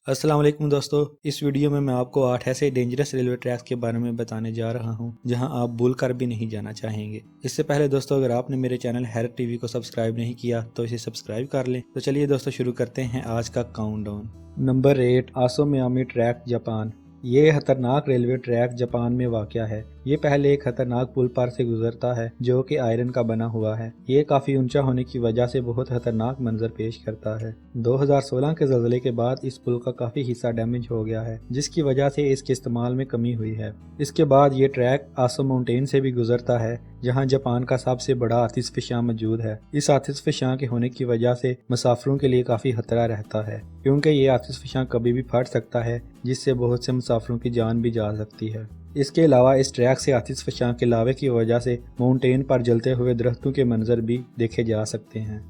अस्सलाम वालेकुम दोस्तों, इस वीडियो में मैं आपको 8 ऐसे डेंजरस रेलवे ट्रैक्स के बारे में बताने जा रहा हूं जहां आप भूल कर भी नहीं जाना चाहेंगे। इससे पहले दोस्तों, अगर आपने मेरे चैनल हैरत टीवी को सब्सक्राइब नहीं किया तो इसे सब्सक्राइब कर लें। तो चलिए दोस्तों, शुरू करते हैं आज का काउंटडाउन। नंबर 8, आसो मियामी ट्रैक, जापान। ये खतरनाक रेलवे ट्रैक जापान में वाक़या है। ये पहले एक खतरनाक पुल पर से गुजरता है जो कि आयरन का बना हुआ है। ये काफ़ी ऊंचा होने की वजह से बहुत खतरनाक मंजर पेश करता है। 2016 के ज़लज़ले के बाद इस पुल का काफ़ी हिस्सा डैमेज हो गया है, जिसकी वजह से इसके इस्तेमाल में कमी हुई है। इसके बाद ये ट्रैक आसो माउंटेन से भी गुजरता है, जहां जापान का सबसे बड़ा आतिशफ़शां मौजूद है। इस आतिशफ़शां के होने की वजह से मुसाफिरों के लिए काफ़ी खतरा रहता है, क्योंकि ये आतिशफ़शां कभी भी फट सकता है, जिससे बहुत से मुसाफिरों की जान भी जा सकती है। इसके अलावा इस ट्रैक से आतिशफ़शां के लावे की वजह से माउंटेन पर जलते हुए दरख्तों के मंजर भी देखे जा सकते हैं।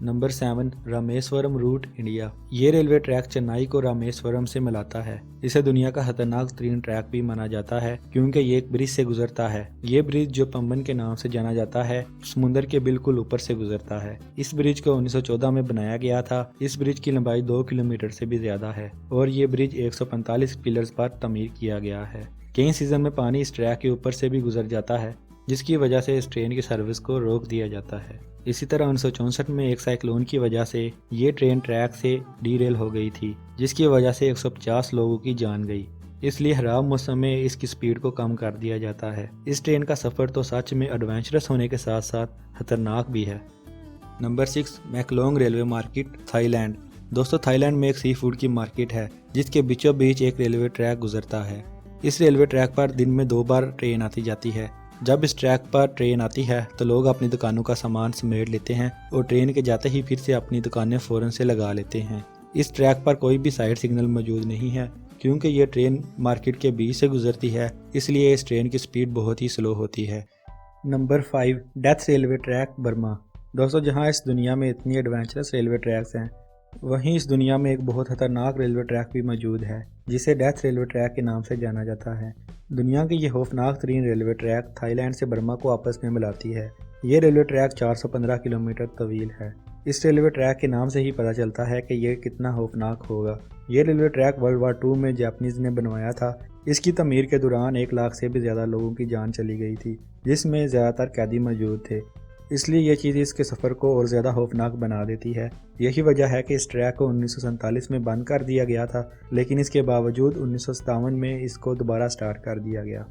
Number 7, Rameswaram route, India. ये रेलवे ट्रैक चेन्नई को रामेश्वरम से मिलाता है। इसे दुनिया का खतरनाक तरीन ट्रैक भी माना जाता है, क्योंकि ये एक ब्रिज से गुजरता है। ये ब्रिज, जो पंबन के नाम से जाना जाता है, समुद्र के बिल्कुल ऊपर से गुजरता है। इस ब्रिज को 1914 में बनाया गया था। इस ब्रिज की लंबाई 2 किलोमीटर से भी ज्यादा है और ये ब्रिज 145 पिलर्स पर तमीर किया गया है। कई सीजन में पानी इस ट्रैक के ऊपर से भी गुजर जाता है, जिसकी वजह से इस ट्रेन की सर्विस को रोक दिया जाता है। इसी तरह 1964 में एक साइक्लोन की वजह से ये ट्रेन ट्रैक से डीरेल हो गई थी, जिसकी वजह से 150 लोगों की जान गई। इसलिए खराब मौसम में इसकी स्पीड को कम कर दिया जाता है। इस ट्रेन का सफ़र तो सच में एडवेंचरस होने के साथ साथ खतरनाक भी है। Number 6, Maeklong railway market, Thailand. दोस्तों, थाईलैंड में एक सी फूड की मार्केट है, जिसके बीचों बीच एक रेलवे ट्रैक गुजरता है। इस रेलवे ट्रैक पर दिन में 2 बार ट्रेन आती जाती है। जब इस ट्रैक पर ट्रेन आती है तो लोग अपनी दुकानों का सामान समेट लेते हैं और ट्रेन के जाते ही फिर से अपनी दुकानें फ़ौरन से लगा लेते हैं। इस ट्रैक पर कोई भी साइड सिग्नल मौजूद नहीं है, क्योंकि ये ट्रेन मार्केट के बीच से गुजरती है, इसलिए इस ट्रेन की स्पीड बहुत ही स्लो होती है। Number 5, death railway track, Burma. दोस्तों, जहाँ इस दुनिया में इतनी एडवेंचरस रेलवे ट्रैक्स हैं, वहीं इस दुनिया में एक बहुत खतरनाक रेलवे ट्रैक भी मौजूद है, जिसे डेथ रेलवे ट्रैक के नाम से जाना जाता है। दुनिया की ये खौफनाक तरीन रेलवे ट्रैक थाईलैंड से बर्मा को आपस में मिलाती है। ये रेलवे ट्रैक 415 किलोमीटर तवील है। इस रेलवे ट्रैक के नाम से ही पता चलता है कि ये कितना खौफनाक होगा। ये रेलवे ट्रैक वर्ल्ड वार 2 में जापानीज़ ने बनवाया था। इसकी तमीर के दौरान 1 लाख से भी ज़्यादा लोगों की जान चली गई थी, जिसमें ज़्यादातर कैदी मौजूद थे। इसलिए यह चीज़ इसके सफ़र को और ज़्यादा खौफनाक बना देती है। यही वजह है कि इस ट्रैक को 1947 में बंद कर दिया गया था, लेकिन इसके बावजूद 1957 में इसको दोबारा स्टार्ट कर दिया गया।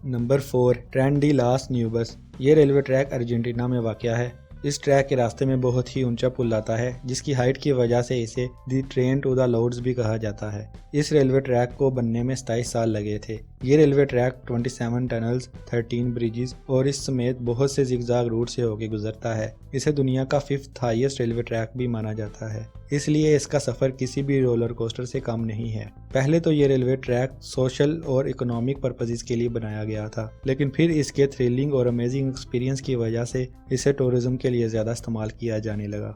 नंबर 4, ट्रेन डी लास न्यूबस। ये रेलवे ट्रैक अर्जेंटीना में वाक़या है। इस ट्रैक के रास्ते में बहुत ही ऊंचा पुल आता है, जिसकी हाइट की वजह से इसे दी ट्रेन टू द लॉर्ड्स भी कहा जाता है। इस रेलवे ट्रैक को बनने में 27 साल लगे थे। ये रेलवे ट्रैक 27 टनल्स, 13 ब्रिजेस और इस समेत बहुत से जिगजाग रूट से होकर गुजरता है। इसे दुनिया का 5th हाईएस्ट रेलवे ट्रैक भी माना जाता है, इसलिए इसका सफ़र किसी भी रोलर कोस्टर से कम नहीं है। पहले तो ये रेलवे ट्रैक सोशल और इकोनॉमिक पर्पसेस के लिए बनाया गया था, लेकिन फिर इसके थ्रिलिंग और अमेजिंग एक्सपीरियंस की वजह से इसे टूरिज्म के लिए ज़्यादा इस्तेमाल किया जाने लगा।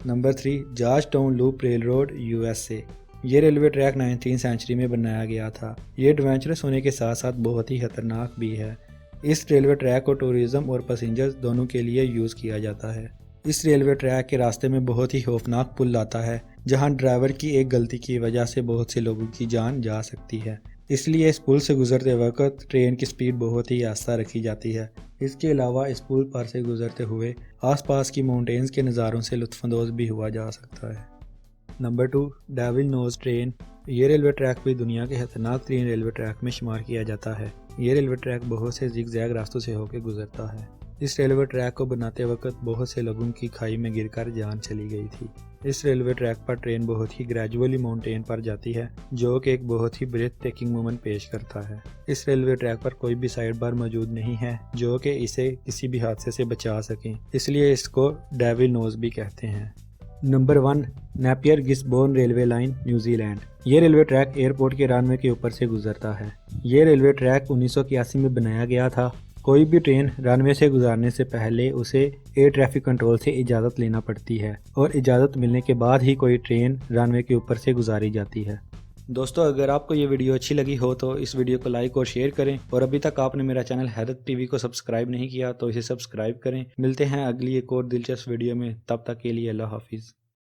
Number 3, George town loop railroad, USA। ये रेलवे ट्रैक 19th सेंचुरी में बनाया गया था। ये एडवेंचरस होने के साथ साथ बहुत ही खतरनाक भी है। इस रेलवे ट्रैक को टूरिज्म और पैसेंजर्स दोनों के लिए यूज़ किया जाता है। इस रेलवे ट्रैक के रास्ते में बहुत ही खौफनाक पुल आता है, जहां ड्राइवर की एक गलती की वजह से बहुत से लोगों की जान जा सकती है। इसलिए इस पुल से गुजरते वक्त ट्रेन की स्पीड बहुत ही आस्ता रखी जाती है। इसके अलावा इस पुल पर से गुजरते हुए आसपास की माउंटेन्स के नज़ारों से लुत्फ़अंदोज़ भी हुआ जा सकता है। Number 2, devil nose train. ये रेलवे ट्रैक भी दुनिया के खतरनाक तरीन रेलवे ट्रैक में शुमार किया जाता है। ये रेलवे ट्रैक बहुत से जिगजैग रास्तों से होकर गुजरता है। इस रेलवे ट्रैक को बनाते वक्त बहुत से लोगों की खाई में गिरकर जान चली गई थी। इस रेलवे ट्रैक पर ट्रेन बहुत ही ग्रेजुअली माउंटेन पर जाती है, जो कि एक बहुत ही ब्रेथ टेकिंग मोमेंट पेश करता है। इस रेलवे ट्रैक पर कोई भी साइड बार मौजूद नहीं है, जो कि इसे किसी भी हादसे से बचा सकें, इसलिए इसको डेविल नोज भी कहते हैं। Number 1, Napier Gisborne railway line, New Zealand. ये रेलवे ट्रैक एयरपोर्ट के रनवे के ऊपर से गुजरता है। ये रेलवे ट्रैक 1981 में बनाया गया था। कोई भी ट्रेन रनवे से गुजारने से पहले उसे एयर ट्रैफिक कंट्रोल से इजाज़त लेना पड़ती है और इजाज़त मिलने के बाद ही कोई ट्रेन रनवे के ऊपर से गुजारी जाती है। दोस्तों, अगर आपको ये वीडियो अच्छी लगी हो तो इस वीडियो को लाइक और शेयर करें, और अभी तक आपने मेरा चैनल हैरत टीवी को सब्सक्राइब नहीं किया तो इसे सब्सक्राइब करें। मिलते हैं अगली एक और दिलचस्प वीडियो में, तब तक के लिए अल्लाह हाफिज़।